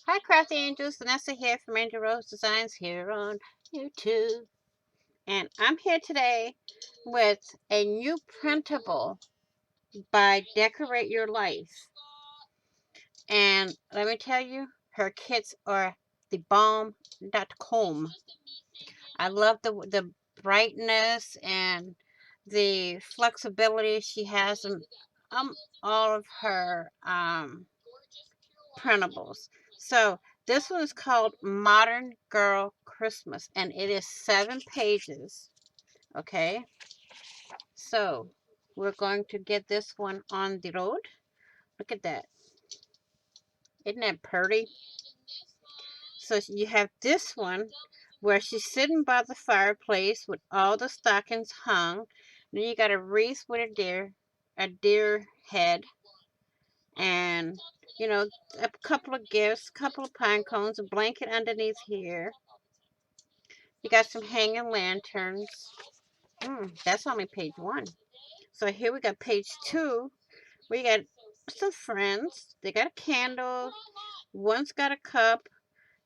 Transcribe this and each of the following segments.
Hi, Crafty Angels. Vanessa here from Angel Rose Designs here on YouTube. And I'm here today with a new printable by Decorate Your Life. And let me tell you, her kits are the bomb.com. I love the brightness and the flexibility she has in all of her printables. So this one is called Modern Girl Christmas, and it is 7 pages. Okay, so we're going to get this one on the road. Look at that. Isn't that pretty? So you have this one where she's sitting by the fireplace with all the stockings hung. Then you got a wreath with a deer head, and a couple of gifts, couple of pine cones, a blanket underneath here. You got some hanging lanterns. That's only page 1. So here we got page 2. We got some friends. They got a candle. One's got a cup.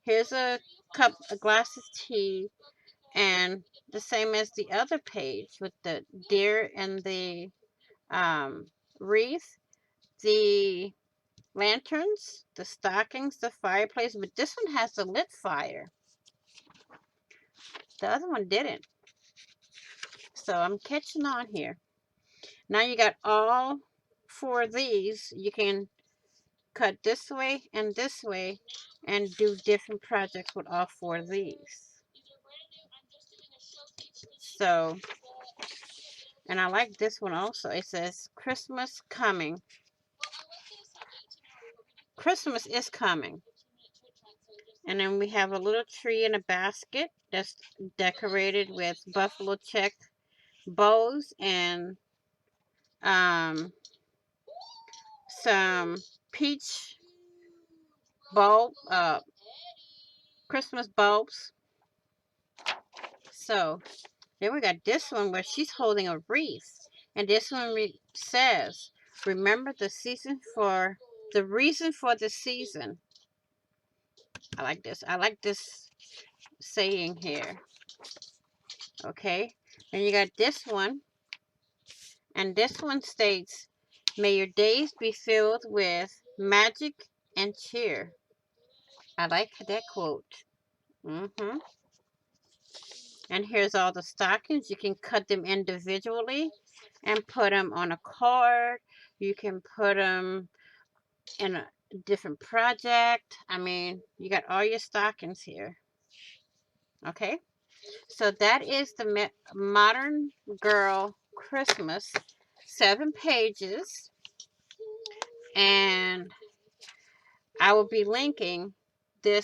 Here's a cup, a glass of tea. And the same as the other page with the deer and the wreath, the lanterns, the stockings, the fireplace. But this one has a lit fire. The other one didn't. So I'm catching on here. Now you got all 4 of these. You can cut this way and do different projects with all 4 of these. So, and I like this one also. It says Christmas coming. Christmas is coming. And then we have a little tree in a basket that's decorated with buffalo check bows and some peach bulb, Christmas bulbs. So then we got this one where she's holding a wreath. And this one says, remember the reason for the season. I like this. I like this saying here. Okay. And you got this one. And this one states, may your days be filled with magic and cheer. I like that quote. And here's all the stockings. You can cut them individually and put them on a card. You can put them in a different project. I mean, you got all your stockings here. Okay, so that is the Modern Girl Christmas, 7 pages, and I will be linking the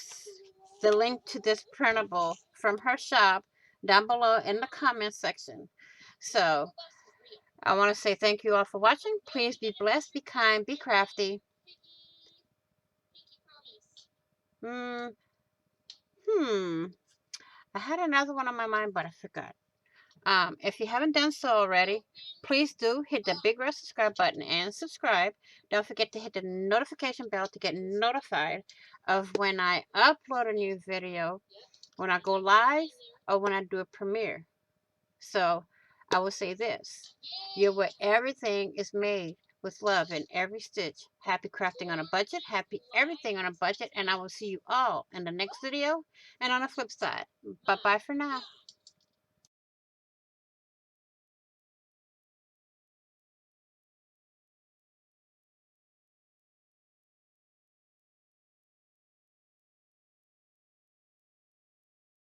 link to this printable from her shop down below in the comment section. So I want to say thank you all for watching. Please be blessed, be kind, be crafty. Hmm. I had another one on my mind, but I forgot. If you haven't done so already, please do hit the big red subscribe button and subscribe. Don't forget to hit the notification bell to get notified of when I upload a new video, when I go live, or when I do a premiere. So I will say this: you're where everything is made with love in every stitch. Happy crafting on a budget. Happy everything on a budget. And I will see you all in the next video and on the flip side. Bye-bye for now.